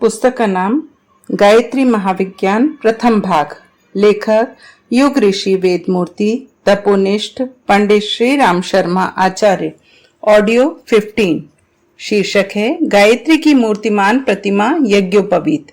पुस्तक का नाम गायत्री महाविज्ञान प्रथम भाग। लेखक युग ऋषि वेदमूर्ति तपोनिष्ठ पंडित श्री राम शर्मा आचार्य। ऑडियो 15। शीर्षक है गायत्री की मूर्तिमान प्रतिमा यज्ञोपवीत।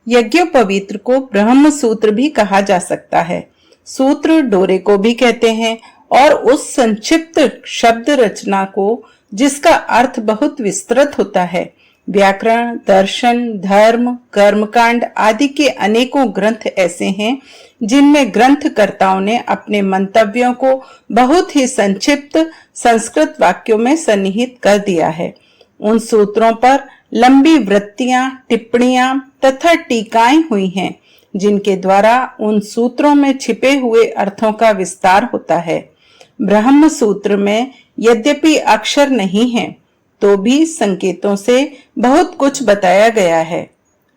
यज्ञोपवीत को ब्रह्म सूत्र भी कहा जा सकता है। सूत्र डोरे को भी कहते हैं और उस संक्षिप्त शब्द रचना को जिसका अर्थ बहुत विस्तृत होता है। व्याकरण, दर्शन, धर्म, कर्मकांड आदि के अनेकों ग्रंथ ऐसे हैं जिनमें ग्रंथकर्ताओं ने अपने मंतव्यों को बहुत ही संक्षिप्त संस्कृत वाक्यों में सन्निहित कर दिया है। उन सूत्रों पर लंबी वृत्तियां, टिप्पणियां तथा टीकाएं हुई हैं जिनके द्वारा उन सूत्रों में छिपे हुए अर्थों का विस्तार होता है। ब्रह्म सूत्र में यद्यपि अक्षर नहीं है तो भी संकेतों से बहुत कुछ बताया गया है।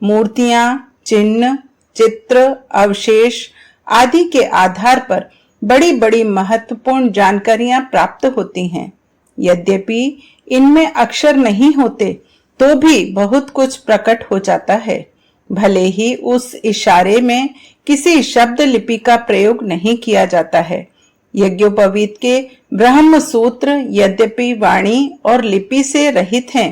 मूर्तियां, चिन्ह, चित्र, अवशेष आदि के आधार पर बड़ी बड़ी महत्वपूर्ण जानकारियां प्राप्त होती हैं। यद्यपि इनमें अक्षर नहीं होते तो भी बहुत कुछ प्रकट हो जाता है। भले ही उस इशारे में किसी शब्द लिपि का प्रयोग नहीं किया जाता है। यज्ञोपवीत के ब्रह्म सूत्र यद्यपि वाणी और लिपि से रहित हैं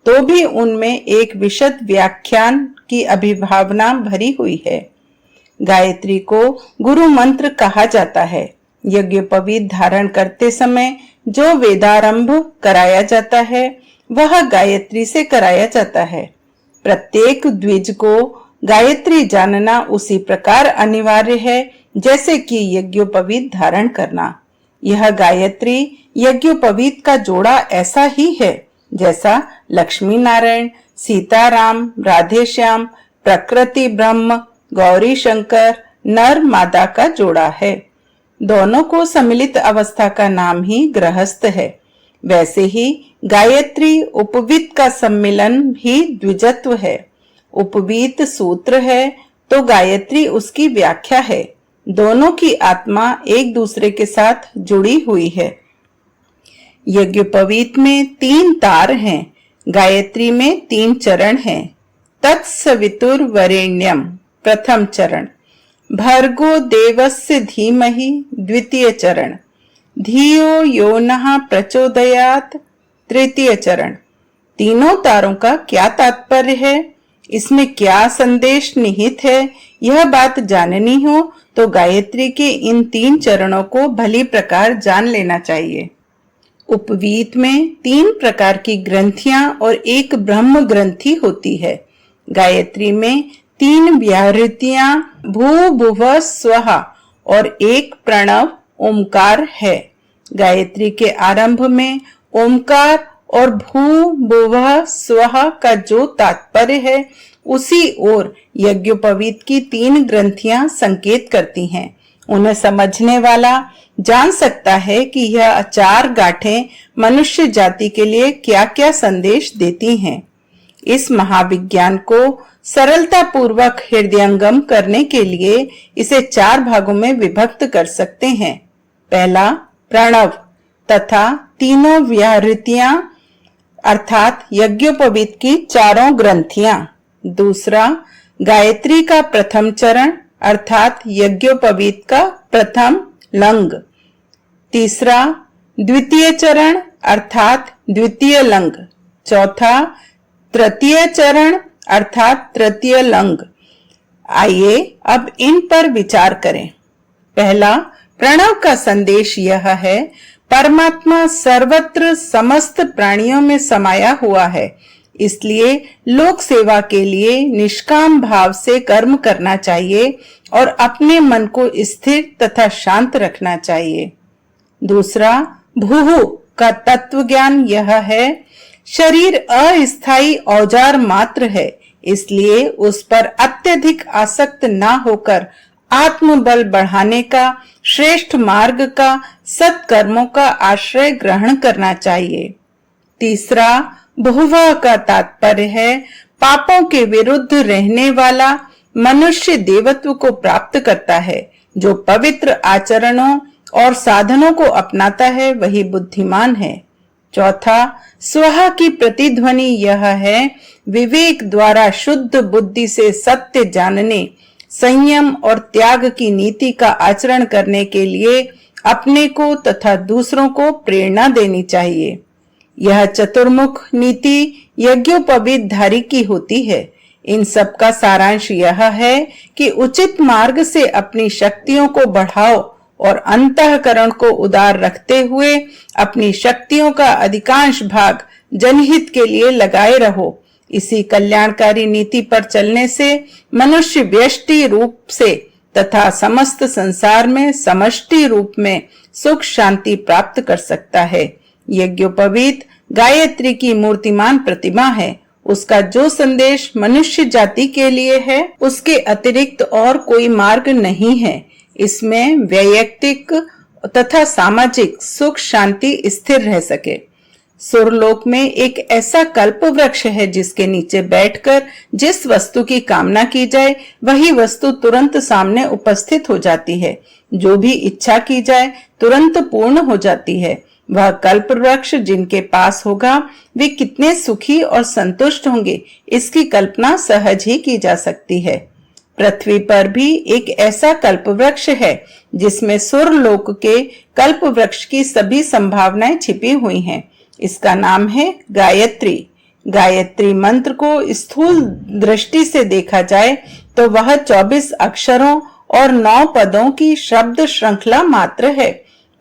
तो भी उनमें एक विशद व्याख्यान की अभिभावना भरी हुई है। गायत्री को गुरु मंत्र कहा जाता है। यज्ञोपवीत धारण करते समय जो वेदारंभ कराया जाता है वह गायत्री से कराया जाता है। प्रत्येक द्विज को गायत्री जानना उसी प्रकार अनिवार्य है जैसे कि यज्ञोपवीत धारण करना। यह गायत्री यज्ञोपवीत का जोड़ा ऐसा ही है जैसा लक्ष्मी नारायण, सीताराम, राधे श्याम, प्रकृति ब्रह्म, गौरी शंकर, नर मादा का जोड़ा है। दोनों को सम्मिलित अवस्था का नाम ही गृहस्थ है। वैसे ही गायत्री उपवीत का सम्मिलन भी द्विजत्व है। उपवीत सूत्र है तो गायत्री उसकी व्याख्या है। दोनों की आत्मा एक दूसरे के साथ जुड़ी हुई है। यज्ञोपवीत में 3 तार हैं। गायत्री में 3 चरण हैं। तत्सवितुर्वरेण्यम प्रथम चरण, भर्गो देवस्य धीमहि द्वितीय चरण, धियो यो नः प्रचोदयात् तृतीय चरण। तीनों तारों का क्या तात्पर्य है, इसमें क्या संदेश निहित है, यह बात जाननी हो तो गायत्री के इन 3 चरणों को भली प्रकार जान लेना चाहिए। उपवीत में 3 प्रकार की ग्रंथियां और एक ब्रह्म ग्रंथि होती है। गायत्री में 3 व्याहृतियां भू भुव स्वः और एक प्रणव ओमकार है। गायत्री के आरंभ में ओमकार और भू भुव स्वः का जो तात्पर्य है उसी ओर यज्ञोपवीत की 3 ग्रंथियां संकेत करती हैं। उन्हें समझने वाला जान सकता है कि यह 4 गांठें मनुष्य जाति के लिए क्या क्या संदेश देती हैं। इस महाविज्ञान को सरलता पूर्वक हृदयंगम करने के लिए इसे 4 भागों में विभक्त कर सकते हैं। पहला प्रणव तथा तीनों व्याहृतियां अर्थात यज्ञोपवीत की 4 ग्रंथियां। दूसरा गायत्री का प्रथम चरण अर्थात यज्ञोपवीत का प्रथम लंग। तीसरा द्वितीय चरण अर्थात द्वितीय लंग। चौथा तृतीय चरण अर्थात तृतीय लंग। आइए अब इन पर विचार करें। पहला प्रणव का संदेश यह है, परमात्मा सर्वत्र समस्त प्राणियों में समाया हुआ है, इसलिए लोक सेवा के लिए निष्काम भाव से कर्म करना चाहिए और अपने मन को स्थिर तथा शांत रखना चाहिए। दूसरा भूहु का तत्व ज्ञान यह है, शरीर अस्थायी औजार मात्र है, इसलिए उस पर अत्यधिक आसक्त ना होकर आत्मबल बढ़ाने का श्रेष्ठ मार्ग का सत्कर्मों का आश्रय ग्रहण करना चाहिए। तीसरा बहुवा का तात्पर्य है, पापों के विरुद्ध रहने वाला मनुष्य देवत्व को प्राप्त करता है। जो पवित्र आचरणों और साधनों को अपनाता है वही बुद्धिमान है। चौथा, स्वहा की प्रतिध्वनि यह है, विवेक द्वारा शुद्ध बुद्धि से सत्य जानने, संयम और त्याग की नीति का आचरण करने के लिए अपने को तथा दूसरों को प्रेरणा देनी चाहिए। यह चतुर्मुख नीति यज्ञोपवीत धारी की होती है। इन सब का सारांश यह है कि उचित मार्ग से अपनी शक्तियों को बढ़ाओ और अंतःकरण को उदार रखते हुए अपनी शक्तियों का अधिकांश भाग जनहित के लिए लगाए रहो। इसी कल्याणकारी नीति पर चलने से मनुष्य व्यष्टि रूप से तथा समस्त संसार में समष्टि रूप में सुख शांति प्राप्त कर सकता है। यज्ञोपवीत गायत्री की मूर्तिमान प्रतिमा है। उसका जो संदेश मनुष्य जाति के लिए है, उसके अतिरिक्त और कोई मार्ग नहीं है। इसमें वैयक्तिक तथा सामाजिक सुख शांति स्थिर रह सके। सुरलोक में एक ऐसा कल्प वृक्ष है जिसके नीचे बैठकर जिस वस्तु की कामना की जाए वही वस्तु तुरंत सामने उपस्थित हो जाती है। जो भी इच्छा की जाए तुरंत पूर्ण हो जाती है। वह कल्प वृक्ष जिनके पास होगा वे कितने सुखी और संतुष्ट होंगे, इसकी कल्पना सहज ही की जा सकती है। पृथ्वी पर भी एक ऐसा कल्प वृक्ष है जिसमें सुरलोक के कल्प वृक्ष की सभी संभावनाएं छिपी हुई हैं। इसका नाम है गायत्री। गायत्री मंत्र को स्थूल दृष्टि से देखा जाए तो वह 24 अक्षरों और 9 पदों की शब्द श्रृंखला मात्र है,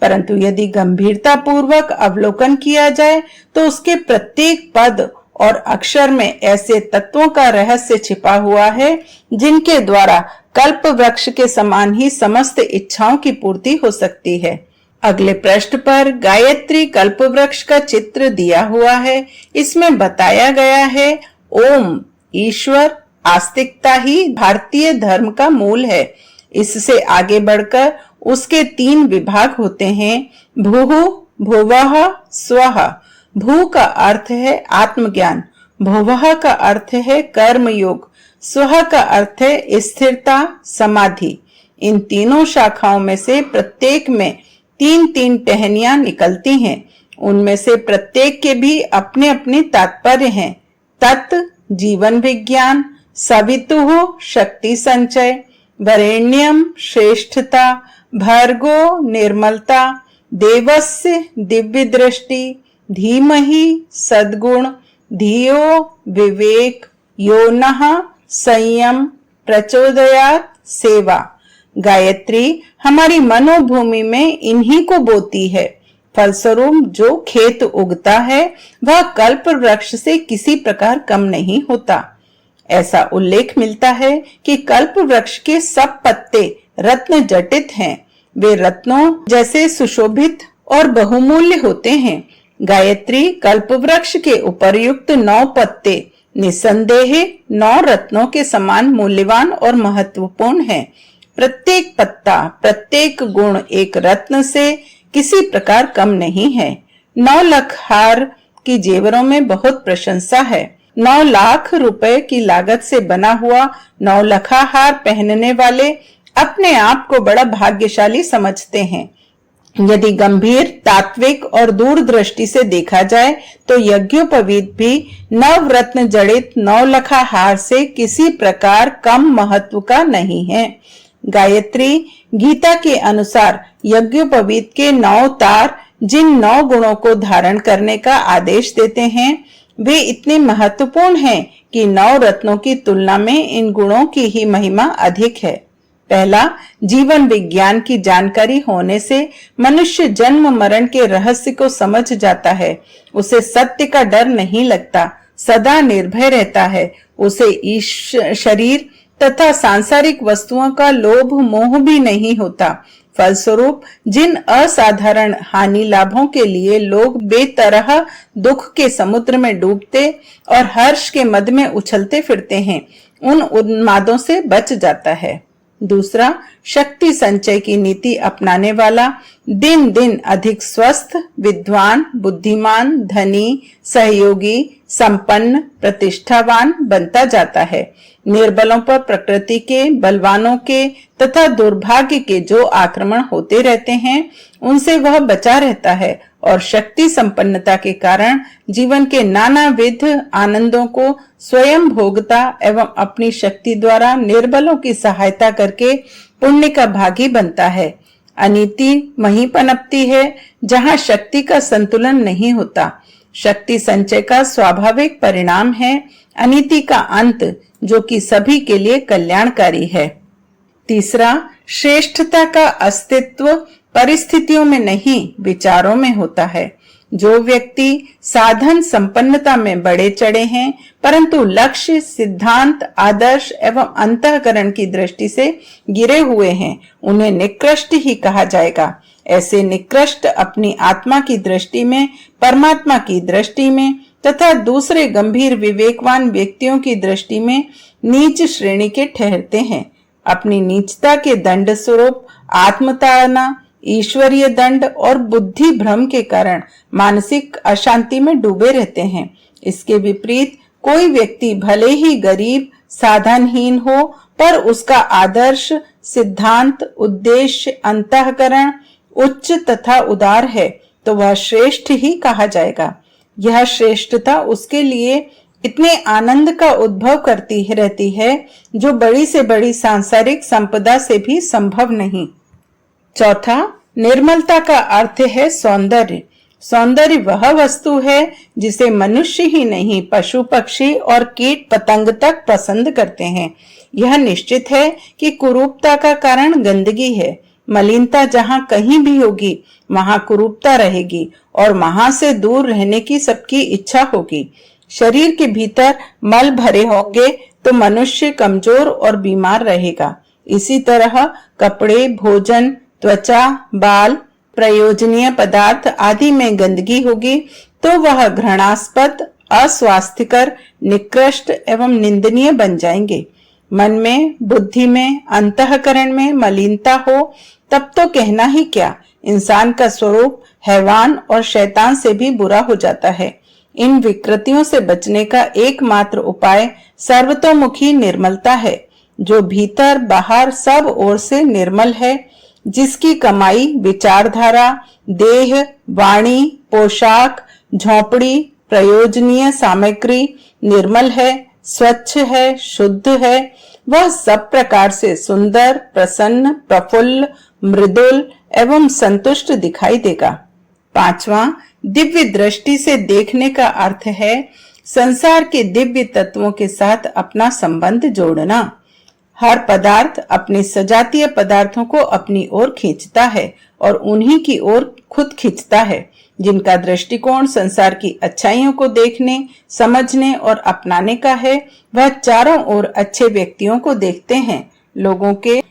परंतु यदि गंभीरता पूर्वक अवलोकन किया जाए तो उसके प्रत्येक पद और अक्षर में ऐसे तत्वों का रहस्य छिपा हुआ है जिनके द्वारा कल्प वृक्ष के समान ही समस्त इच्छाओं की पूर्ति हो सकती है। अगले पृष्ठ पर गायत्री कल्प वृक्ष का चित्र दिया हुआ है। इसमें बताया गया है, ओम ईश्वर आस्तिकता ही भारतीय धर्म का मूल है। इससे आगे बढ़कर उसके 3 विभाग होते हैं, भूः भुवः स्वः। भू का अर्थ है आत्मज्ञान, भुवः का अर्थ है कर्म योग, स्वः का अर्थ है स्थिरता समाधि। इन तीनों शाखाओं में से प्रत्येक में 3-3 टहनियां निकलती हैं। उनमें से प्रत्येक के भी अपने अपने तात्पर्य हैं। तत् जीवन विज्ञान, सवितुः शक्ति संचय, वरेण्यम श्रेष्ठता, भर्गो निर्मलता, देवस्य दिव्य दृष्टि, धीमहि सद्गुण, धियो विवेक, योनः संयम, प्रचोदयात् सेवा। गायत्री हमारी मनोभूमि में इन्हीं को बोती है। फलस्वरूप जो खेत उगता है वह कल्प वृक्ष से किसी प्रकार कम नहीं होता। ऐसा उल्लेख मिलता है कि कल्प वृक्ष के सब पत्ते रत्न जटित हैं। वे रत्नों जैसे सुशोभित और बहुमूल्य होते हैं। गायत्री कल्प वृक्ष के उपर्युक्त 9 पत्ते निसंदेह 9 रत्नों के समान मूल्यवान और महत्वपूर्ण हैं। प्रत्येक पत्ता प्रत्येक गुण एक रत्न से किसी प्रकार कम नहीं है। 9 लाख हार की जेवरों में बहुत प्रशंसा है। 9 लाख रुपए की लागत से बना हुआ 9 लखा हार पहनने वाले अपने आप को बड़ा भाग्यशाली समझते हैं। यदि गंभीर तात्विक और दूरदृष्टि से देखा जाए तो यज्ञोपवीत भी नवरत्न जड़ित 9 लखा हार से किसी प्रकार कम महत्व का नहीं है। गायत्री गीता के अनुसार यज्ञोपवीत के 9 तार जिन 9 गुणों को धारण करने का आदेश देते हैं वे इतने महत्वपूर्ण हैं कि 9 रत्नों की तुलना में इन गुणों की ही महिमा अधिक है। पहला, जीवन विज्ञान की जानकारी होने से मनुष्य जन्म मरण के रहस्य को समझ जाता है। उसे सत्य का डर नहीं लगता, सदा निर्भय रहता है। उसे शरीर तथा सांसारिक वस्तुओं का लोभ मोह भी नहीं होता। फलस्वरूप जिन असाधारण हानि लाभों के लिए लोग बेतरह दुख के समुद्र में डूबते और हर्ष के मद में उछलते फिरते हैं, उन उन्मादों से बच जाता है। दूसरा, शक्ति संचय की नीति अपनाने वाला दिन दिन अधिक स्वस्थ, विद्वान, बुद्धिमान, धनी, सहयोगी, संपन्न, प्रतिष्ठावान बनता जाता है। निर्बलों पर प्रकृति के, बलवानों के तथा दुर्भाग्य के जो आक्रमण होते रहते हैं उनसे वह बचा रहता है और शक्ति संपन्नता के कारण जीवन के नानाविध आनंदों को स्वयं भोगता एवं अपनी शक्ति द्वारा निर्बलों की सहायता करके पुण्य का भागी बनता है। अनीति वहीं पनपती है जहां शक्ति का संतुलन नहीं होता। शक्ति संचय का स्वाभाविक परिणाम है, अनीति का अंत, जो कि सभी के लिए कल्याणकारी है। तीसरा, श्रेष्ठता का अस्तित्व परिस्थितियों में नहीं, विचारों में होता है। जो व्यक्ति साधन संपन्नता में बढ़े चढ़े हैं, परंतु लक्ष्य, सिद्धांत, आदर्श एवं अंतःकरण की दृष्टि से गिरे हुए हैं, उन्हें निकृष्ट ही कहा जाएगा। ऐसे निकृष्ट अपनी आत्मा की दृष्टि में, परमात्मा की दृष्टि में तथा दूसरे गंभीर विवेकवान व्यक्तियों की दृष्टि में नीच श्रेणी के ठहरते हैं। अपनी नीचता के दंड स्वरूप आत्मताड़ना, ईश्वरीय दंड और बुद्धि भ्रम के कारण मानसिक अशांति में डूबे रहते हैं। इसके विपरीत कोई व्यक्ति भले ही गरीब, साधनहीन हो, पर उसका आदर्श, सिद्धांत, उद्देश्य, अंतःकरण उच्च तथा उदार है, तो वह श्रेष्ठ ही कहा जाएगा। यह श्रेष्ठता उसके लिए इतने आनंद का उद्भव करती रहती है जो बड़ी से बड़ी सांसारिक संपदा से भी संभव नहीं। चौथा, निर्मलता का अर्थ है सौंदर्य। सौंदर्य वह वस्तु है जिसे मनुष्य ही नहीं, पशु पक्षी और कीट पतंग तक पसंद करते हैं। यह निश्चित है कि कुरूपता का कारण गंदगी है। मलिनता जहाँ कहीं भी होगी वहां कुरूपता रहेगी और वहां से दूर रहने की सबकी इच्छा होगी। शरीर के भीतर मल भरे होंगे तो मनुष्य कमजोर और बीमार रहेगा। इसी तरह कपड़े, भोजन, त्वचा, बाल, प्रयोजनीय पदार्थ आदि में गंदगी होगी तो वह घृणास्पद, अस्वास्थ्यकर, निकृष्ट एवं निंदनीय बन जाएंगे। मन में, बुद्धि में, अंतःकरण में मलिनता हो तब तो कहना ही क्या, इंसान का स्वरूप हैवान और शैतान से भी बुरा हो जाता है। इन विकृतियों से बचने का एकमात्र उपाय सर्वतोमुखी निर्मलता है, जो भीतर बाहर सब ओर से निर्मल है, जिसकी कमाई, विचारधारा, देह, वाणी, पोशाक, झोंपड़ी, प्रयोजनीय सामग्री निर्मल है, स्वच्छ है, शुद्ध है। वह सब प्रकार से सुंदर, प्रसन्न, प्रफुल्ल, मृदुल एवं संतुष्ट दिखाई देगा। पांचवा, दिव्य दृष्टि से देखने का अर्थ है संसार के दिव्य तत्वों के साथ अपना संबंध जोड़ना। हर पदार्थ अपने सजातीय पदार्थों को अपनी ओर खींचता है और उन्हीं की ओर खुद खींचता है। जिनका दृष्टिकोण संसार की अच्छाइयों को देखने, समझने और अपनाने का है, वह चारों ओर अच्छे व्यक्तियों को देखते हैं। लोगों के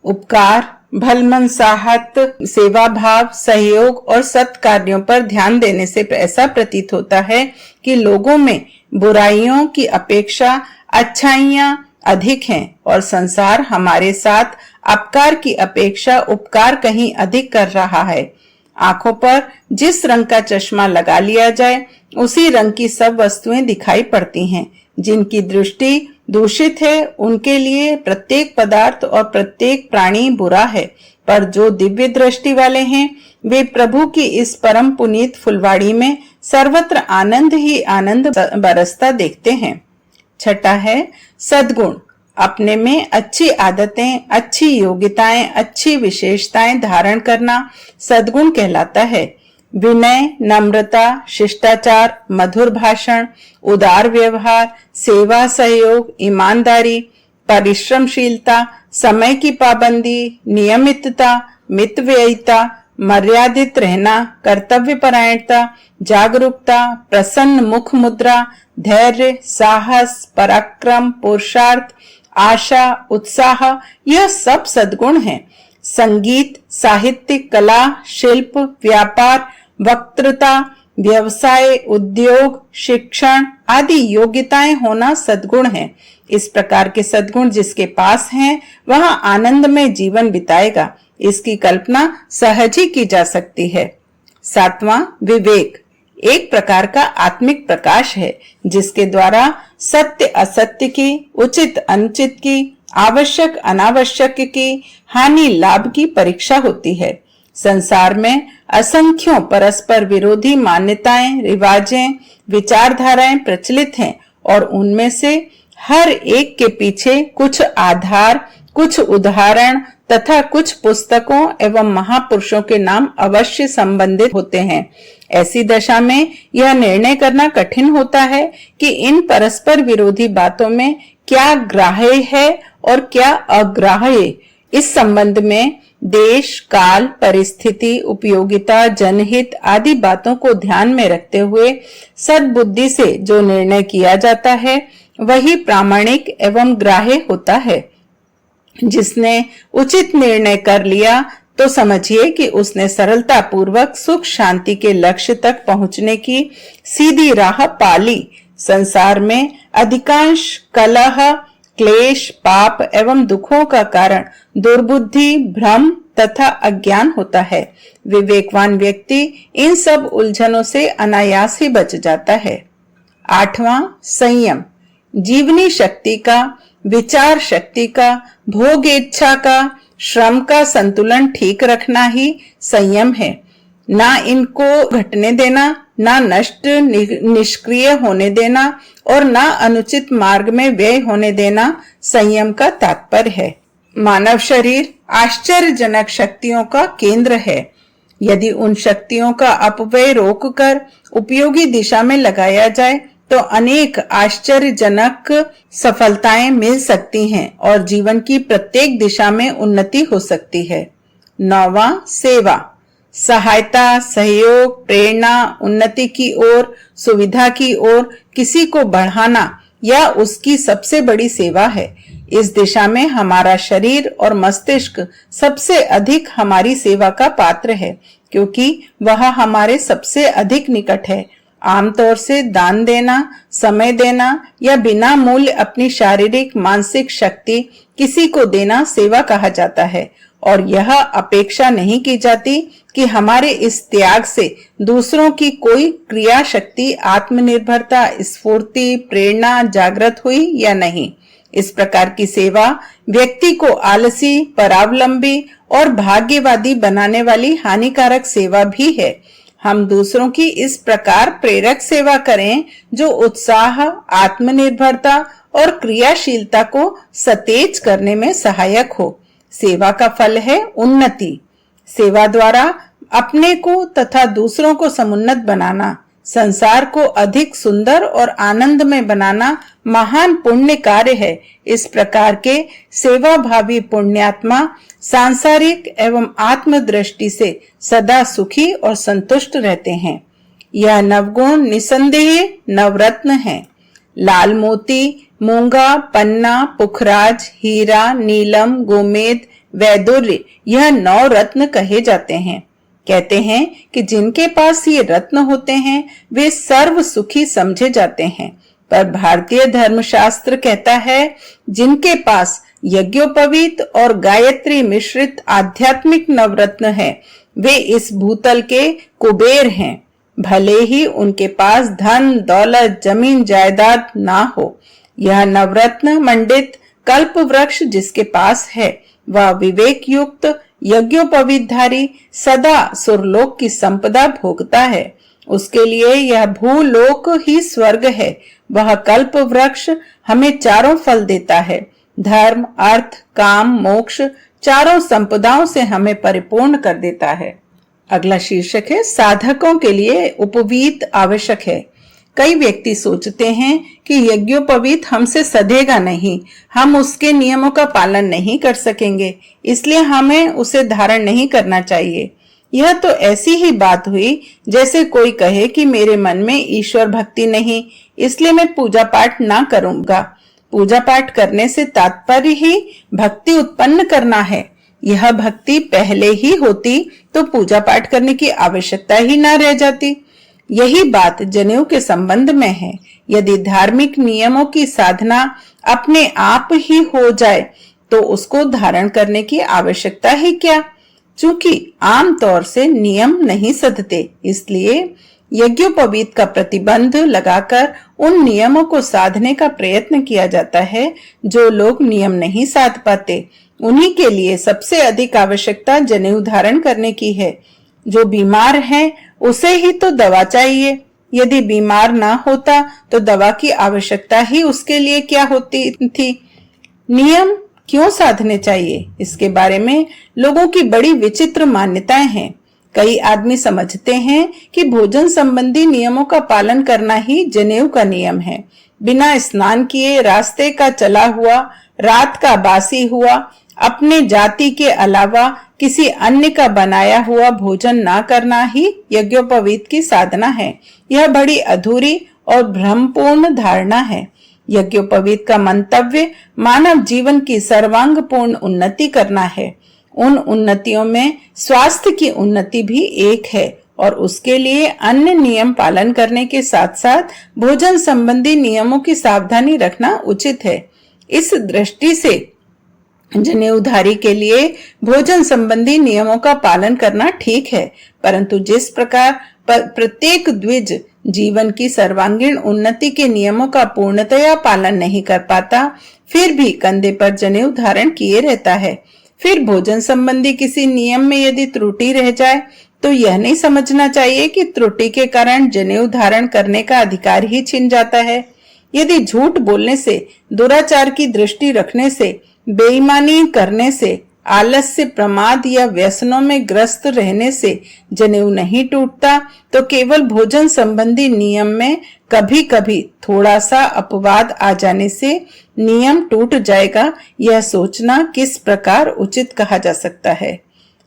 उपकार, भलमनसाहत, सेवा भाव, सहयोग और सत्कार्यों पर ध्यान देने से ऐसा प्रतीत होता है कि लोगों में बुराइयों की अपेक्षा अच्छाइयां अधिक हैं और संसार हमारे साथ अपकार की अपेक्षा उपकार कहीं अधिक कर रहा है। आंखों पर जिस रंग का चश्मा लगा लिया जाए उसी रंग की सब वस्तुएं दिखाई पड़ती हैं। जिनकी दृष्टि दूषित है उनके लिए प्रत्येक पदार्थ और प्रत्येक प्राणी बुरा है, पर जो दिव्य दृष्टि वाले हैं वे प्रभु की इस परम पुनीत फुलवाड़ी में सर्वत्र आनंद ही आनंद बरसता देखते हैं। छठा है सद्गुण। अपने में अच्छी आदतें, अच्छी योग्यताएं, अच्छी विशेषताएं धारण करना सद्गुण कहलाता है। विनय, नम्रता, शिष्टाचार, मधुर भाषण, उदार व्यवहार, सेवा, सहयोग, ईमानदारी, परिश्रमशीलता, समय की पाबंदी, नियमितता, मितव्ययिता, मर्यादित रहना, कर्तव्यपरायणता, जागरूकता, प्रसन्न मुख मुद्रा, धैर्य, साहस, पराक्रम, पुरुषार्थ, आशा, उत्साह, यह सब सद्गुण हैं। संगीत, साहित्य, कला, शिल्प, व्यापार, वक्तृता, व्यवसाय, उद्योग, शिक्षण आदि योग्यताएं होना सद्गुण है। इस प्रकार के सद्गुण जिसके पास हैं वह आनंद में जीवन बिताएगा। इसकी कल्पना सहज ही की जा सकती है। सातवां, विवेक एक प्रकार का आत्मिक प्रकाश है जिसके द्वारा सत्य असत्य की, उचित अनुचित की, आवश्यक अनावश्यक की, हानि लाभ की परीक्षा होती है। संसार में असंख्यों परस्पर विरोधी मान्यताएं, रिवाजें, विचारधाराएं प्रचलित हैं और उनमें से हर एक के पीछे कुछ आधार, कुछ उदाहरण तथा कुछ पुस्तकों एवं महापुरुषों के नाम अवश्य संबंधित होते हैं। ऐसी दशा में यह निर्णय करना कठिन होता है कि इन परस्पर विरोधी बातों में क्या ग्राह्य है और क्या अग्राह्य। इस संबंध में देश, काल, परिस्थिति, उपयोगिता, जनहित आदि बातों को ध्यान में रखते हुए सद्बुद्धि से जो निर्णय किया जाता है वही प्रामाणिक एवं ग्राह्य होता है। जिसने उचित निर्णय कर लिया तो समझिए कि उसने सरलता पूर्वक सुख शांति के लक्ष्य तक पहुंचने की सीधी राह पाली। संसार में अधिकांश कलह, क्लेश, पाप एवं दुखों का कारण दुर्बुद्धि, भ्रम तथा अज्ञान होता है। विवेकवान व्यक्ति इन सब उलझनों से अनायास ही बच जाता है। 8वां, संयम। जीवनी शक्ति का, विचार शक्ति का, भोग इच्छा का, श्रम का संतुलन ठीक रखना ही संयम है। ना इनको घटने देना, ना नष्ट निष्क्रिय होने देना और ना अनुचित मार्ग में व्यय होने देना संयम का तात्पर्य है। मानव शरीर आश्चर्यजनक शक्तियों का केंद्र है। यदि उन शक्तियों का अपव्यय रोककर उपयोगी दिशा में लगाया जाए तो अनेक आश्चर्यजनक सफलताएं मिल सकती हैं और जीवन की प्रत्येक दिशा में उन्नति हो सकती है। 9वां, सेवा। सहायता, सहयोग, प्रेरणा, उन्नति की ओर, सुविधा की ओर किसी को बढ़ाना यह उसकी सबसे बड़ी सेवा है। इस दिशा में हमारा शरीर और मस्तिष्क सबसे अधिक हमारी सेवा का पात्र है, क्योंकि वह हमारे सबसे अधिक निकट है। आमतौर से दान देना, समय देना या बिना मूल्य अपनी शारीरिक मानसिक शक्ति किसी को देना सेवा कहा जाता है और यह अपेक्षा नहीं की जाती कि हमारे इस त्याग से दूसरों की कोई क्रिया शक्ति, आत्मनिर्भरता, स्फूर्ति, प्रेरणा जागृत हुई या नहीं। इस प्रकार की सेवा व्यक्ति को आलसी, परावलंबी और भाग्यवादी बनाने वाली हानिकारक सेवा भी है। हम दूसरों की इस प्रकार प्रेरक सेवा करें जो उत्साह, आत्मनिर्भरता और क्रियाशीलता को सतेज करने में सहायक हो। सेवा का फल है उन्नति। सेवा द्वारा अपने को तथा दूसरों को समुन्नत बनाना, संसार को अधिक सुंदर और आनंदमय बनाना महान पुण्य कार्य है। इस प्रकार के सेवा भावी पुण्यात्मा सांसारिक एवं आत्म दृष्टि से सदा सुखी और संतुष्ट रहते हैं। यह नवगुण निसंदेह नवरत्न है। लाल मोती, मूंगा, पन्ना, पुखराज, हीरा, नीलम, गोमेद, वैदुर्य यह 9 रत्न कहे जाते हैं। कहते हैं कि जिनके पास ये रत्न होते हैं वे सर्व सुखी समझे जाते हैं, पर भारतीय धर्मशास्त्र कहता है जिनके पास यज्ञोपवीत और गायत्री मिश्रित आध्यात्मिक नवरत्न है वे इस भूतल के कुबेर हैं, भले ही उनके पास धन, दौलत, जमीन जायदाद ना हो। यह नवरत्न मंडित कल्प वृक्ष जिसके पास है वह विवेक युक्त यज्ञोपवीतधारी सदा सुरलोक की संपदा भोगता है। उसके लिए यह भूलोक ही स्वर्ग है। वह कल्प वृक्ष हमें चारों फल देता है, धर्म, अर्थ, काम, मोक्ष चारों संपदाओं से हमें परिपूर्ण कर देता है। अगला शीर्षक है साधकों के लिए उपवीत आवश्यक है। कई व्यक्ति सोचते हैं कि यज्ञोपवीत हमसे सधेगा नहीं, हम उसके नियमों का पालन नहीं कर सकेंगे, इसलिए हमें उसे धारण नहीं करना चाहिए। यह तो ऐसी ही बात हुई जैसे कोई कहे कि मेरे मन में ईश्वर भक्ति नहीं, इसलिए मैं पूजा पाठ ना करूंगा। पूजा पाठ करने से तात्पर्य ही भक्ति उत्पन्न करना है। यह भक्ति पहले ही होती तो पूजा पाठ करने की आवश्यकता ही ना रह जाती। यही बात जनेऊ के संबंध में है। यदि धार्मिक नियमों की साधना अपने आप ही हो जाए तो उसको धारण करने की आवश्यकता ही क्या? चूंकि आम तौर से नियम नहीं सधते, इसलिए यज्ञोपवीत का प्रतिबंध लगाकर उन नियमों को साधने का प्रयत्न किया जाता है जो लोग नियम नहीं साध पाते। उन्हीं के लिए सबसे अधिक आवश्यकता जनेऊ धारण करने की है। जो बीमार है उसे ही तो दवा चाहिए। यदि बीमार ना होता तो दवा की आवश्यकता ही उसके लिए क्या होती थी। नियम क्यों साधने चाहिए, इसके बारे में लोगों की बड़ी विचित्र मान्यताएं हैं। कई आदमी समझते हैं कि भोजन संबंधी नियमों का पालन करना ही जनेऊ का नियम है। बिना स्नान किए रास्ते का चला हुआ, रात का बासी हुआ, अपने जाति के अलावा किसी अन्य का बनाया हुआ भोजन ना करना ही यज्ञोपवीत की साधना है। यह बड़ी अधूरी और भ्रमपूर्ण धारणा है। यज्ञोपवीत का मंतव्य मानव जीवन की सर्वांगपूर्ण उन्नति करना है। उन उन्नतियों में स्वास्थ्य की उन्नति भी एक है और उसके लिए अन्य नियम पालन करने के साथ साथ भोजन संबंधी नियमों की सावधानी रखना उचित है। इस दृष्टि से जनेऊधारी के लिए भोजन संबंधी नियमों का पालन करना ठीक है, परंतु जिस प्रकार प्रत्येक द्विज जीवन की सर्वांगीण उन्नति के नियमों का पूर्णतया पालन नहीं कर पाता, फिर भी कंधे पर जनेऊ धारण किए रहता है। फिर भोजन संबंधी किसी नियम में यदि त्रुटि रह जाए तो यह नहीं समझना चाहिए कि त्रुटि के कारण जनेऊ धारण करने का अधिकार ही छिन जाता है। यदि झूठ बोलने से, दुराचार की दृष्टि रखने से, बेईमानी करने से, आलस्य, प्रमाद या व्यसनों में ग्रस्त रहने से जनेऊ नहीं टूटता तो केवल भोजन संबंधी नियम में कभी कभी थोड़ा सा अपवाद आ जाने से नियम टूट जाएगा, यह सोचना किस प्रकार उचित कहा जा सकता है।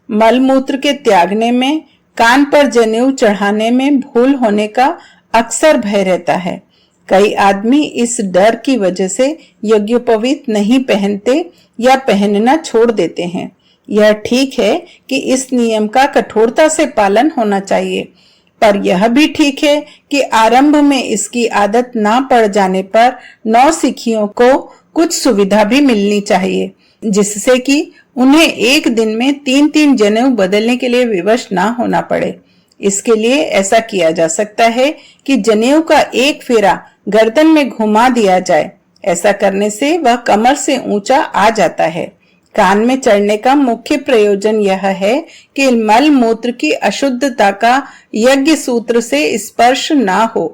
मलमूत्र के त्यागने में, कान पर जनेऊ चढ़ाने में भूल होने का अक्सर भय रहता है। कई आदमी इस डर की वजह से यज्ञोपवीत नहीं पहनते या पहनना छोड़ देते हैं। यह ठीक है कि इस नियम का कठोरता से पालन होना चाहिए, पर यह भी ठीक है कि आरंभ में इसकी आदत ना पड़ जाने पर नौसिखियों को कुछ सुविधा भी मिलनी चाहिए, जिससे कि उन्हें एक दिन में 3-3 जनेऊ बदलने के लिए विवश ना होना पड़े। इसके लिए ऐसा किया जा सकता है कि जनेऊ का एक फेरा गर्दन में घुमा दिया जाए। ऐसा करने से वह कमर से ऊंचा आ जाता है। कान में चढ़ने का मुख्य प्रयोजन यह है कि मल मूत्र की अशुद्धता का यज्ञ सूत्र से स्पर्श ना हो।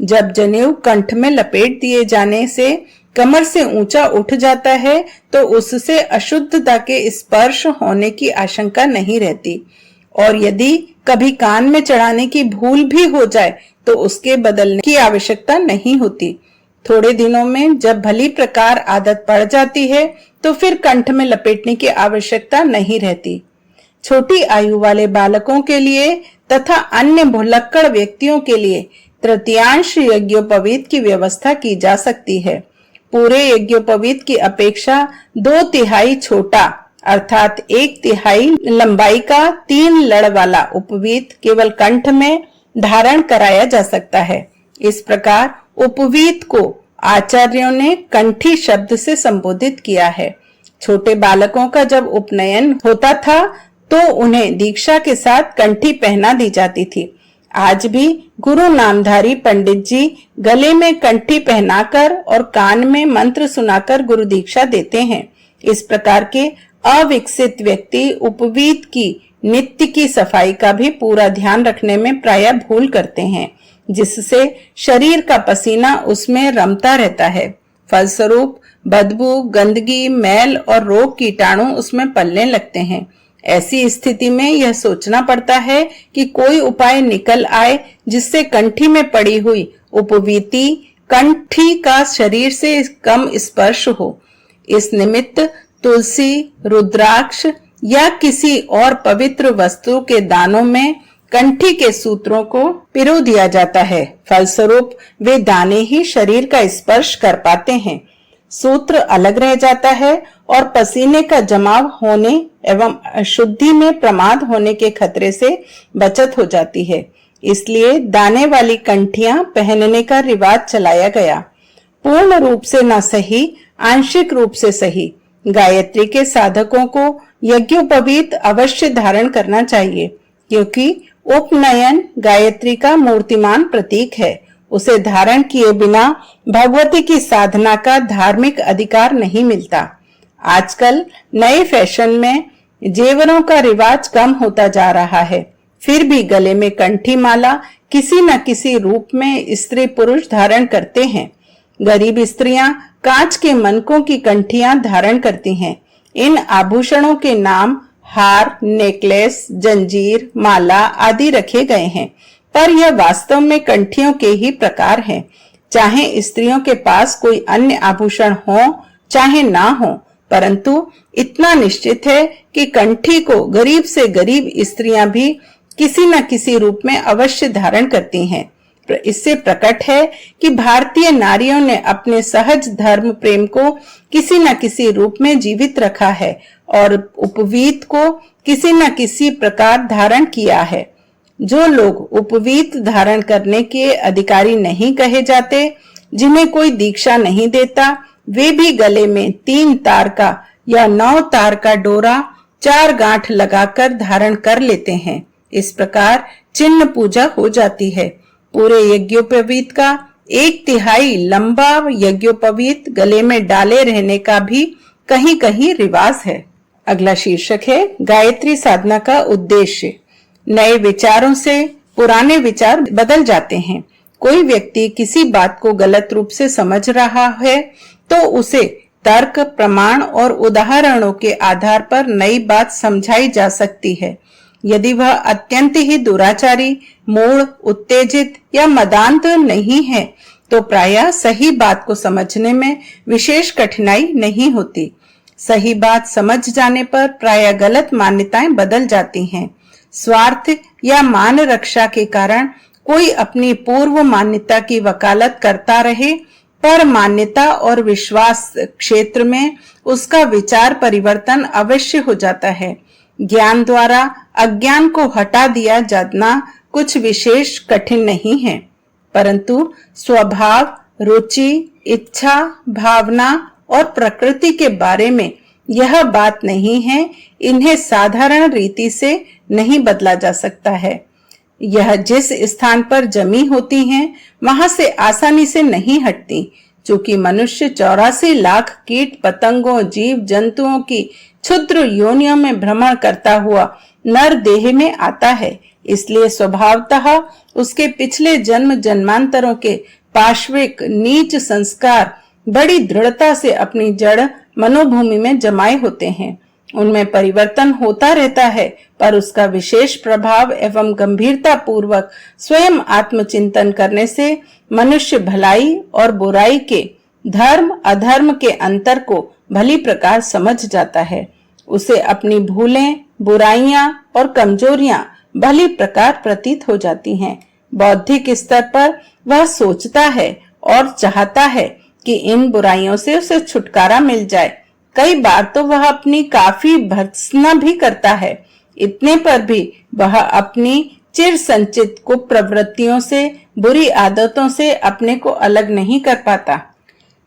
जब जनेऊ कंठ में लपेट दिए जाने से कमर से ऊंचा उठ जाता है तो उससे अशुद्धता के स्पर्श होने की आशंका नहीं रहती, और यदि कभी कान में चढ़ाने की भूल भी हो जाए तो उसके बदलने की आवश्यकता नहीं होती। थोड़े दिनों में जब भली प्रकार आदत पड़ जाती है तो फिर कंठ में लपेटने की आवश्यकता नहीं रहती। छोटी आयु वाले बालकों के लिए तथा अन्य भुलक्कड़ व्यक्तियों के लिए तृतीयांश यज्ञोपवीत की व्यवस्था की जा सकती है। पूरे यज्ञोपवीत की अपेक्षा 2/3 छोटा अर्थात 1/3 लंबाई का 3 लड़ वाला उपवीत केवल कंठ में धारण कराया जा सकता है। इस प्रकार उपवीत को आचार्यों ने कंठी शब्द से संबोधित किया है। छोटे बालकों का जब उपनयन होता था तो उन्हें दीक्षा के साथ कंठी पहना दी जाती थी। आज भी गुरु नामधारी पंडित जी गले में कंठी पहनाकर और कान में मंत्र सुनाकर गुरु दीक्षा देते हैं। इस प्रकार के अविकसित व्यक्ति उपवीत की नित्य की सफाई का भी पूरा ध्यान रखने में प्रायः भूल करते हैं, जिससे शरीर का पसीना उसमें रमता रहता है। फलस्वरूप बदबू, गंदगी, मैल और रोग कीटाणु उसमें पलने लगते हैं। ऐसी स्थिति में यह सोचना पड़ता है कि कोई उपाय निकल आए जिससे कंठी में पड़ी हुई उपवीति कंठी का शरीर से कम स्पर्श हो। इस निमित्त तुलसी, रुद्राक्ष या किसी और पवित्र वस्तु के दानों में कंठी के सूत्रों को पिरो दिया जाता है। फलस्वरूप वे दाने ही शरीर का स्पर्श कर पाते हैं। सूत्र अलग रह जाता है और पसीने का जमाव होने एवं अशुद्धि में प्रमाद होने के खतरे से बचत हो जाती है। इसलिए दाने वाली कंठियां पहनने का रिवाज चलाया गया। पूर्ण रूप से न सही, आंशिक रूप से सही, गायत्री के साधकों को यज्ञोपवीत अवश्य धारण करना चाहिए, क्योंकि उपनयन गायत्री का मूर्तिमान प्रतीक है। उसे धारण किए बिना भगवती की साधना का धार्मिक अधिकार नहीं मिलता। आजकल नए फैशन में जेवरों का रिवाज कम होता जा रहा है, फिर भी गले में कंठी माला किसी न किसी रूप में स्त्री पुरुष धारण करते हैं। गरीब स्त्रियां कांच के मनकों की कंठियां धारण करती हैं। इन आभूषणों के नाम हार, नेकलेस, जंजीर, माला आदि रखे गए हैं, पर यह वास्तव में कंठियों के ही प्रकार हैं। चाहे स्त्रियों के पास कोई अन्य आभूषण हो चाहे ना हो, परंतु इतना निश्चित है कि कंठी को गरीब से गरीब स्त्रियां भी किसी न किसी रूप में अवश्य धारण करती हैं। इससे प्रकट है कि भारतीय नारियों ने अपने सहज धर्म प्रेम को किसी न किसी रूप में जीवित रखा है और उपवीत को किसी न किसी प्रकार धारण किया है। जो लोग उपवीत धारण करने के अधिकारी नहीं कहे जाते, जिन्हें कोई दीक्षा नहीं देता, वे भी गले में 3 तार का या 9 तार का डोरा 4 गांठ लगाकर धारण कर लेते हैं। इस प्रकार चिन्ह पूजा हो जाती है। पूरे यज्ञोपवीत का 1/3 लंबा यज्ञोपवीत गले में डाले रहने का भी कहीं कहीं रिवाज है। अगला शीर्षक है गायत्री साधना का उद्देश्य। नए विचारों से पुराने विचार बदल जाते हैं। कोई व्यक्ति किसी बात को गलत रूप से समझ रहा है तो उसे तर्क, प्रमाण और उदाहरणों के आधार पर नई बात समझाई जा सकती है। यदि वह अत्यंत ही दुराचारी, मूढ़, उत्तेजित या मदांत नहीं है तो प्रायः सही बात को समझने में विशेष कठिनाई नहीं होती। सही बात समझ जाने पर प्रायः गलत मान्यताएं बदल जाती हैं। स्वार्थ या मान रक्षा के कारण कोई अपनी पूर्व मान्यता की वकालत करता रहे, पर मान्यता और विश्वास क्षेत्र में उसका विचार परिवर्तन अवश्य हो जाता है। ज्ञान द्वारा अज्ञान को हटा दिया जाना कुछ विशेष कठिन नहीं है, परंतु स्वभाव, रुचि, इच्छा, भावना और प्रकृति के बारे में यह बात नहीं है। इन्हें साधारण रीति से नहीं बदला जा सकता है। यह जिस स्थान पर जमी होती हैं, वहां से आसानी से नहीं हटती। चूंकि मनुष्य 84 लाख कीट पतंगों, जीव जंतुओं की क्षुद्र योनियों में भ्रमण करता हुआ नर देह में आता है, इसलिए स्वभावतः उसके पिछले जन्म जन्मांतरों के पाश्विक नीच संस्कार बड़ी दृढ़ता से अपनी जड़ मनोभूमि में जमाए होते हैं। उनमें परिवर्तन होता रहता है, पर उसका विशेष प्रभाव एवं गंभीरता पूर्वक स्वयं आत्मचिंतन करने से मनुष्य भलाई और बुराई के, धर्म अधर्म के अंतर को भली प्रकार समझ जाता है। उसे अपनी भूलें, बुराइयां और कमजोरियां भली प्रकार प्रतीत हो जाती हैं। बौद्धिक स्तर पर वह सोचता है और चाहता है कि इन बुराइयों से उसे छुटकारा मिल जाए। कई बार तो वह अपनी काफी भर्त्सना भी करता है। इतने पर भी वह अपनी चिर संचित कुप्रवृत्तियों से, बुरी आदतों से अपने को अलग नहीं कर पाता।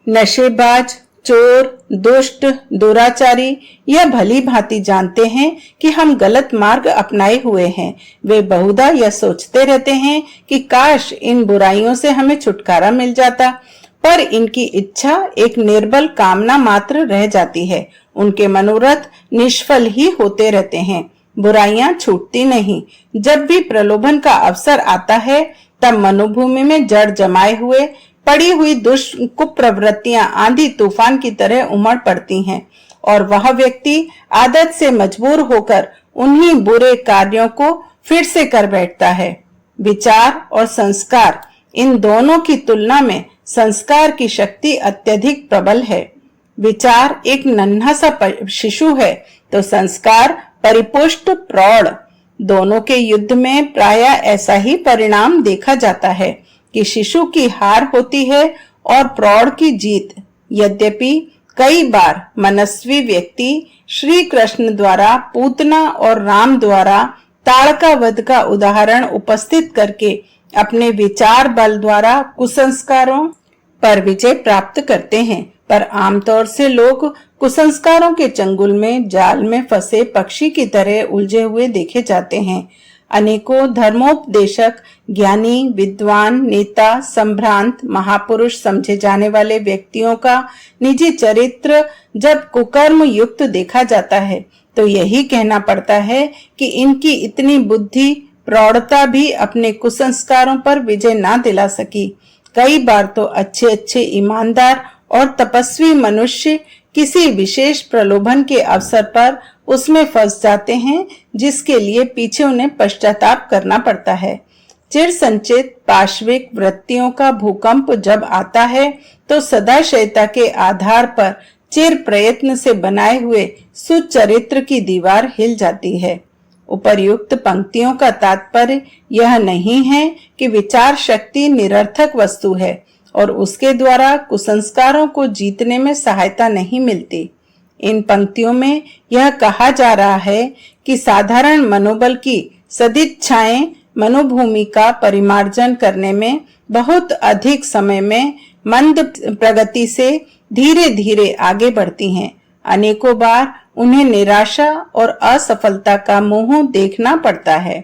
नशेबाज, चोर, दुष्ट, दुराचारी यह भली भांति जानते हैं कि हम गलत मार्ग अपनाए हुए हैं। वे बहुधा यह सोचते रहते हैं कि काश इन बुराइयों से हमें छुटकारा मिल जाता, पर इनकी इच्छा एक निर्बल कामना मात्र रह जाती है। उनके मनोरथ निष्फल ही होते रहते हैं। बुराइयां छूटती नहीं। जब भी प्रलोभन का अवसर आता है, तब मनोभूमि में जड़ जमाए हुए पड़ी हुई दुष्ट कुप्रवृत्तियां आंधी तूफान की तरह उमड़ पड़ती हैं और वह व्यक्ति आदत से मजबूर होकर उन्हीं बुरे कार्यों को फिर से कर बैठता है। विचार और संस्कार, इन दोनों की तुलना में संस्कार की शक्ति अत्यधिक प्रबल है। विचार एक नन्हा सा शिशु है तो संस्कार परिपुष्ट प्रौढ़। दोनों के युद्ध में प्रायः ऐसा ही परिणाम देखा जाता है कि शिशु की हार होती है और प्रौढ़ की जीत। यद्यपि कई बार मनस्वी व्यक्ति श्री कृष्ण द्वारा पूतना और राम द्वारा ताड़का वध का उदाहरण उपस्थित करके अपने विचार बल द्वारा कुसंस्कारों पर विजय प्राप्त करते हैं, पर आमतौर से लोग कुसंस्कारों के चंगुल में, जाल में फंसे पक्षी की तरह उलझे हुए देखे जाते हैं। अनेकों धर्मोपदेशक, ज्ञानी, विद्वान, नेता, संभ्रांत, महापुरुष समझे जाने वाले व्यक्तियों का निजी चरित्र जब कुकर्म युक्त देखा जाता है तो यही कहना पड़ता है कि इनकी इतनी बुद्धि प्रौढ़ता भी अपने कुसंस्कारों पर विजय ना दिला सकी। कई बार तो अच्छे अच्छे ईमानदार और तपस्वी मनुष्य किसी विशेष प्रलोभन के अवसर पर उसमें फंस जाते हैं, जिसके लिए पीछे उन्हें पश्चाताप करना पड़ता है। चिर संचित पाश्विक वृत्तियों का भूकंप जब आता है तो सदाशयता के आधार पर चिर प्रयत्न से बनाए हुए सुचरित्र की दीवार हिल जाती है। उपर्युक्त पंक्तियों का तात्पर्य यह नहीं है कि विचार शक्ति निरर्थक वस्तु है और उसके द्वारा कुसंस्कारों को जीतने में सहायता नहीं मिलती। इन पंक्तियों में यह कहा जा रहा है कि साधारण मनोबल की सदिच्छाएं मनोभूमि का परिमार्जन करने में बहुत अधिक समय में मंद प्रगति से धीरे धीरे आगे बढ़ती हैं। अनेकों बार उन्हें निराशा और असफलता का मुंह देखना पड़ता है।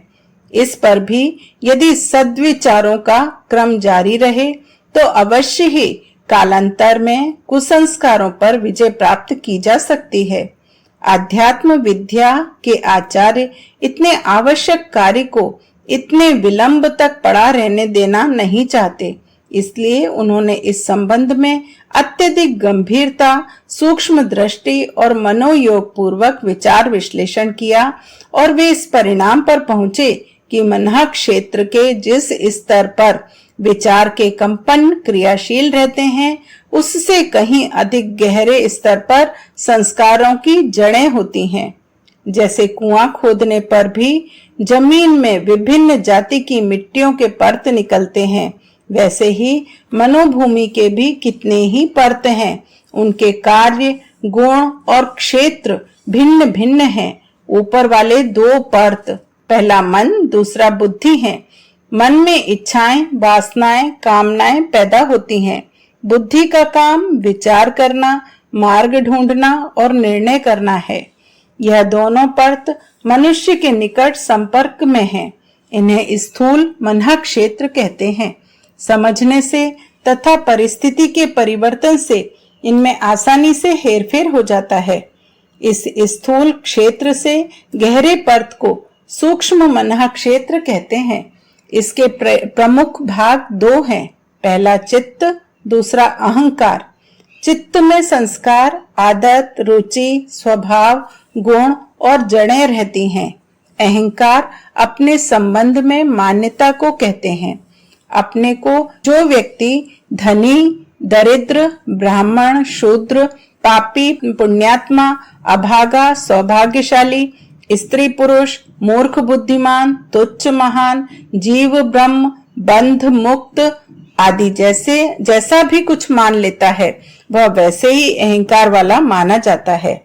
इस पर भी यदि सद्विचारों का क्रम जारी रहे तो अवश्य ही कालांतर में कुसंस्कारों पर विजय प्राप्त की जा सकती है। आध्यात्म विद्या के आचार्य इतने आवश्यक कार्य को इतने विलंब तक पड़ा रहने देना नहीं चाहते, इसलिए उन्होंने इस संबंध में अत्यधिक गंभीरता, सूक्ष्म दृष्टि और मनोयोग पूर्वक विचार विश्लेषण किया और वे इस परिणाम पर पहुंचे कि मनः क्षेत्र के जिस स्तर पर विचार के कंपन क्रियाशील रहते हैं उससे कहीं अधिक गहरे स्तर पर संस्कारों की जड़ें होती हैं। जैसे कुआं खोदने पर भी जमीन में विभिन्न जाति की मिट्टियों के परत निकलते हैं, वैसे ही मनोभूमि के भी कितने ही परत हैं। उनके कार्य, गुण और क्षेत्र भिन्न भिन्न हैं। ऊपर वाले दो परत, पहला मन, दूसरा बुद्धि है। मन में इच्छाएं, वासनाएं, कामनाएं पैदा होती हैं। बुद्धि का काम विचार करना, मार्ग ढूंढना और निर्णय करना है। यह दोनों परत मनुष्य के निकट संपर्क में हैं। इन्हें स्थूल मनः क्षेत्र कहते हैं। समझने से तथा परिस्थिति के परिवर्तन से इनमें आसानी से हेरफेर हो जाता है। इस स्थूल क्षेत्र से गहरे परत को सूक्ष्म मनः क्षेत्र कहते हैं। इसके प्रमुख भाग दो हैं, पहला चित्त, दूसरा अहंकार। चित्त में संस्कार, आदत, रुचि, स्वभाव, गुण और जड़ें रहती हैं। अहंकार अपने संबंध में मान्यता को कहते हैं। अपने को जो व्यक्ति धनी, दरिद्र, ब्राह्मण, शूद्र, पापी, पुण्यात्मा, अभागा, सौभाग्यशाली, स्त्री पुरुष, मूर्ख बुद्धिमान, तुच्छ महान, जीव ब्रह्म, बंध मुक्त आदि जैसा भी कुछ मान लेता है वह वैसे ही अहंकार वाला माना जाता है।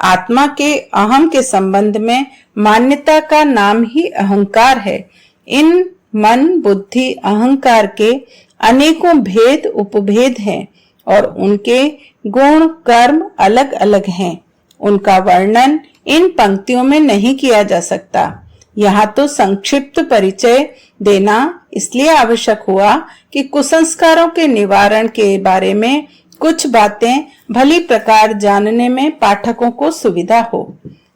आत्मा के अहम के संबंध में मान्यता का नाम ही अहंकार है। इन मन, बुद्धि, अहंकार के अनेकों भेद उपभेद हैं और उनके गुण कर्म अलग अलग हैं। उनका वर्णन इन पंक्तियों में नहीं किया जा सकता। यहाँ तो संक्षिप्त परिचय देना इसलिए आवश्यक हुआ कि कुसंस्कारों के निवारण के बारे में कुछ बातें भली प्रकार जानने में पाठकों को सुविधा हो।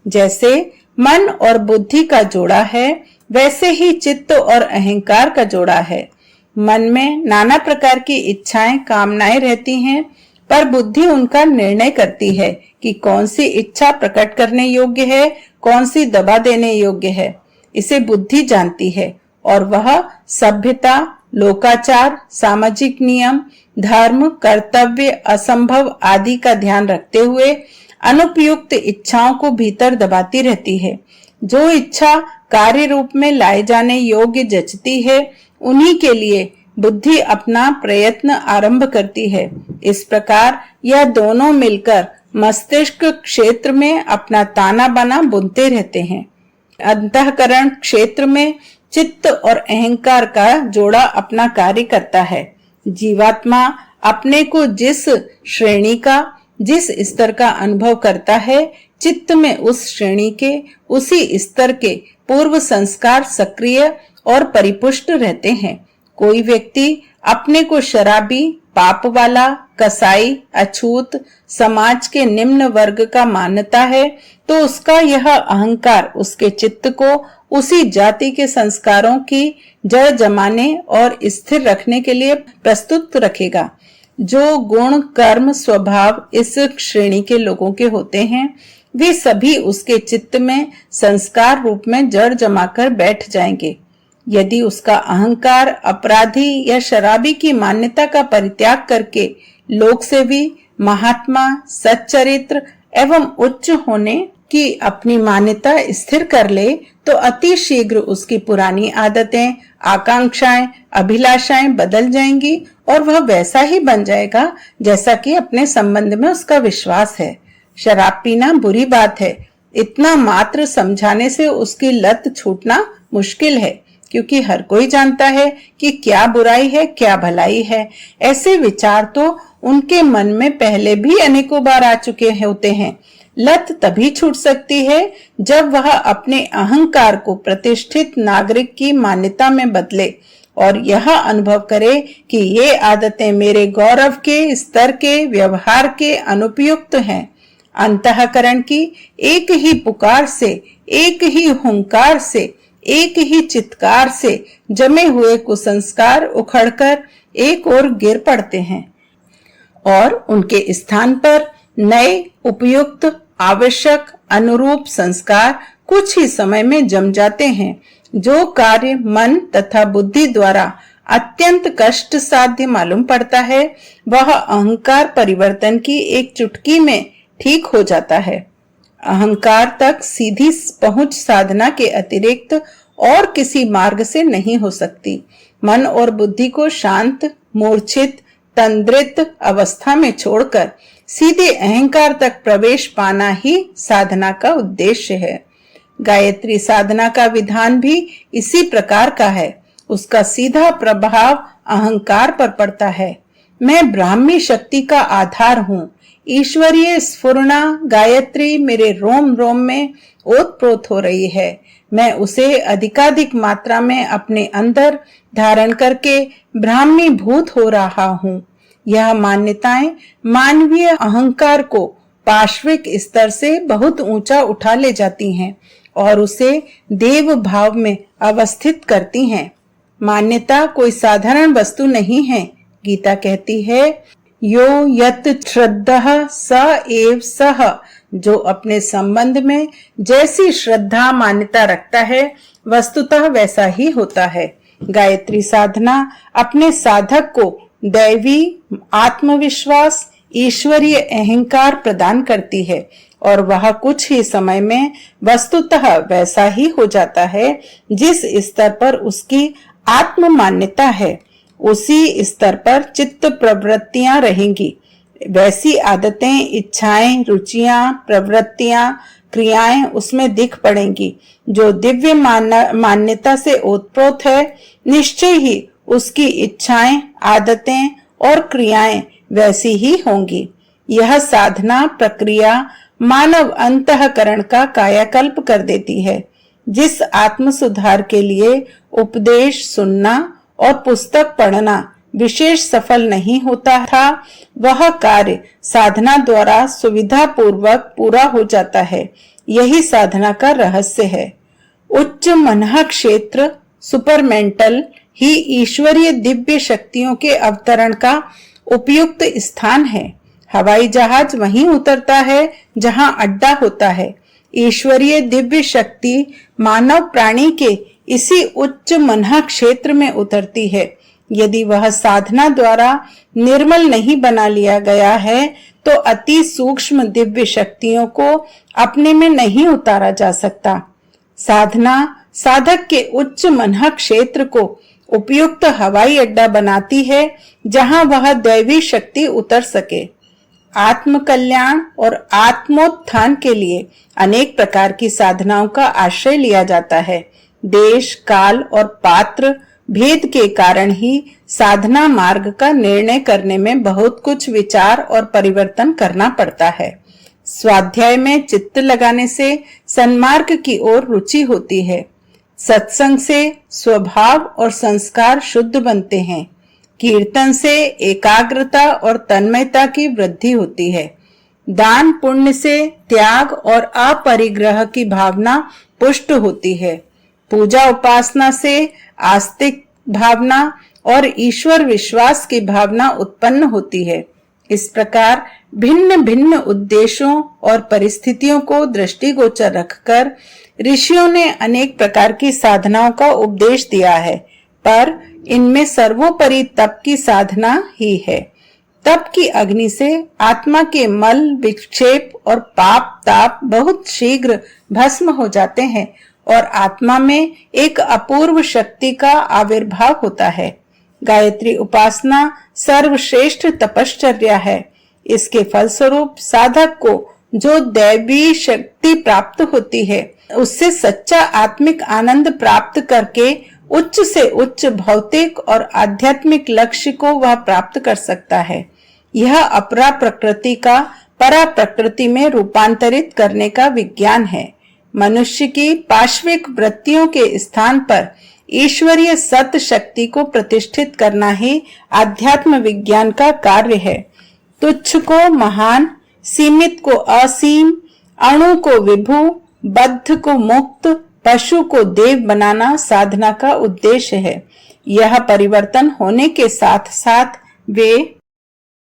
जैसे मन और बुद्धि का जोड़ा है, वैसे ही चित्त और अहंकार का जोड़ा है। मन में नाना प्रकार की इच्छाएं, कामनाएं रहती हैं, पर बुद्धि उनका निर्णय करती है कि कौन सी इच्छा प्रकट करने योग्य है, कौन सी दबा देने योग्य है। इसे बुद्धि जानती है और वह सभ्यता, लोकाचार, सामाजिक नियम, धर्म, कर्तव्य, असंभव आदि का ध्यान रखते हुए अनुपयुक्त इच्छाओं को भीतर दबाती रहती है। जो इच्छा कार्य रूप में लाए जाने योग्य जचती है, उन्हीं के लिए बुद्धि अपना प्रयत्न आरंभ करती है। इस प्रकार यह दोनों मिलकर मस्तिष्क क्षेत्र में अपना ताना बाना बुनते रहते हैं। अंतःकरण क्षेत्र में चित्त और अहंकार का जोड़ा अपना कार्य करता है। जीवात्मा अपने को जिस श्रेणी का, जिस स्तर का अनुभव करता है, चित्त में उस श्रेणी के, उसी स्तर के पूर्व संस्कार सक्रिय और परिपुष्ट रहते हैं। कोई व्यक्ति अपने को शराबी, पाप वाला, कसाई, अछूत, समाज के निम्न वर्ग का मानता है तो उसका यह अहंकार उसके चित्त को उसी जाति के संस्कारों की जड़ जमाने और स्थिर रखने के लिए प्रस्तुत रखेगा। जो गुण, कर्म, स्वभाव इस श्रेणी के लोगों के होते हैं वे सभी उसके चित्त में संस्कार रूप में जड़ जमाकर बैठ जाएंगे। यदि उसका अहंकार अपराधी या शराबी की मान्यता का परित्याग करके लोक सेवी, महात्मा, सच्चरित्र एवं उच्च होने की अपनी मान्यता स्थिर कर ले तो अति शीघ्र उसकी पुरानी आदतें, आकांक्षाएं, अभिलाषाएं बदल जाएंगी और वह वैसा ही बन जाएगा जैसा कि अपने संबंध में उसका विश्वास है। शराब पीना बुरी बात है, इतना मात्र समझाने से उसकी लत छूटना मुश्किल है, क्योंकि हर कोई जानता है कि क्या बुराई है, क्या भलाई है। ऐसे विचार तो उनके मन में पहले भी अनेकों बार आ चुके होते हैं। लत तभी छूट सकती है जब वह अपने अहंकार को प्रतिष्ठित नागरिक की मान्यता में बदले और यह अनुभव करे कि ये आदतें मेरे गौरव के स्तर के व्यवहार के अनुपयुक्त हैं। अंतःकरण की एक ही पुकार से, एक ही हुंकार से, एक ही चित्कार से जमे हुए कुसंस्कार उखड़कर एक ओर गिर पड़ते हैं और उनके स्थान पर नए, उपयुक्त, आवश्यक, अनुरूप संस्कार कुछ ही समय में जम जाते हैं। जो कार्य मन तथा बुद्धि द्वारा अत्यंत कष्ट साध्य मालूम पड़ता है वह अहंकार परिवर्तन की एक चुटकी में ठीक हो जाता है। अहंकार तक सीधी पहुंच साधना के अतिरिक्त और किसी मार्ग से नहीं हो सकती। मन और बुद्धि को शांत, मूर्छित, तंद्रित अवस्था में छोड़कर सीधे अहंकार तक प्रवेश पाना ही साधना का उद्देश्य है। गायत्री साधना का विधान भी इसी प्रकार का है। उसका सीधा प्रभाव अहंकार पर पड़ता है। मैं ब्राह्मी शक्ति का आधार हूँ। ईश्वरीय स्फुरना गायत्री मेरे रोम रोम में ओतप्रोत हो रही है। मैं उसे अधिकाधिक मात्रा में अपने अंदर धारण करके ब्राह्मी भूत हो रहा हूँ। यह मान्यताएं मानवीय अहंकार को पाश्विक स्तर से बहुत ऊंचा उठा ले जाती हैं और उसे देव भाव में अवस्थित करती हैं। मान्यता कोई साधारण वस्तु नहीं है। गीता कहती है, यो यत श्रद्धः स एव सः। जो अपने संबंध में जैसी श्रद्धा मान्यता रखता है वस्तुतः वैसा ही होता है। गायत्री साधना अपने साधक को दैवी आत्मविश्वास, ईश्वरीय अहंकार प्रदान करती है और वह कुछ ही समय में वस्तुतः वैसा ही हो जाता है जिस स्तर पर उसकी आत्म मान्यता है। उसी स्तर पर चित्त प्रवृत्तियां रहेंगी। वैसी आदतें, इच्छाएं, रुचियां, प्रवृत्तियां, क्रियाएं उसमें दिख पड़ेंगी। जो दिव्य मान्यता से ओतप्रोत है, निश्चय ही उसकी इच्छाएं, आदतें और क्रियाएं वैसी ही होंगी। यह साधना प्रक्रिया मानव अंतःकरण का कायाकल्प कर देती है। जिस आत्म सुधार के लिए उपदेश सुनना और पुस्तक पढ़ना विशेष सफल नहीं होता था, वह कार्य साधना द्वारा सुविधा पूर्वक पूरा हो जाता है। यही साधना का रहस्य है। उच्च मनः क्षेत्र, सुपरमेंटल ही ईश्वरीय दिव्य शक्तियों के अवतरण का उपयुक्त स्थान है। हवाई जहाज वहीं उतरता है जहां अड्डा होता है। ईश्वरीय दिव्य शक्ति मानव प्राणी के इसी उच्च मनः क्षेत्र में उतरती है। यदि वह साधना द्वारा निर्मल नहीं बना लिया गया है तो अति सूक्ष्म दिव्य शक्तियों को अपने में नहीं उतारा जा सकता। साधना साधक के उच्च मनः क्षेत्र को उपयुक्त हवाई अड्डा बनाती है जहां वह दैवी शक्ति उतर सके। आत्म कल्याण और आत्मोत्थान के लिए अनेक प्रकार की साधनाओं का आश्रय लिया जाता है। देश, काल और पात्र भेद के कारण ही साधना मार्ग का निर्णय करने में बहुत कुछ विचार और परिवर्तन करना पड़ता है। स्वाध्याय में चित्त लगाने से सन्मार्ग की ओर रुचि होती है। सत्संग से स्वभाव और संस्कार शुद्ध बनते हैं। कीर्तन से एकाग्रता और तन्मयता की वृद्धि होती है। दान पुण्य से त्याग और अपरिग्रह की भावना पुष्ट होती है। पूजा उपासना से आस्तिक भावना और ईश्वर विश्वास की भावना उत्पन्न होती है। इस प्रकार भिन्न भिन्न उद्देश्यों और परिस्थितियों को दृष्टिगोचर रखकर ऋषियों ने अनेक प्रकार की साधनाओं का उपदेश दिया है, पर इनमें सर्वोपरि तप की साधना ही है। तप की अग्नि से आत्मा के मल विक्षेप और पाप ताप बहुत शीघ्र भस्म हो जाते हैं और आत्मा में एक अपूर्व शक्ति का आविर्भाव होता है। गायत्री उपासना सर्वश्रेष्ठ तपश्चर्या है। इसके फलस्वरूप साधक को जो दैवी शक्ति प्राप्त होती है, उससे सच्चा आत्मिक आनंद प्राप्त करके उच्च से उच्च भौतिक और आध्यात्मिक लक्ष्य को वह प्राप्त कर सकता है। यह अपरा प्रकृति का परा प्रकृति में रूपांतरित करने का विज्ञान है। मनुष्य की पाश्विक वृत्तियों के स्थान पर ईश्वरीय सत शक्ति को प्रतिष्ठित करना ही आध्यात्म विज्ञान का कार्य है। तुच्छ को महान, सीमित को असीम, अणु को विभु, बद्ध को मुक्त, पशु को देव बनाना साधना का उद्देश्य है। यह परिवर्तन होने के साथ साथ वे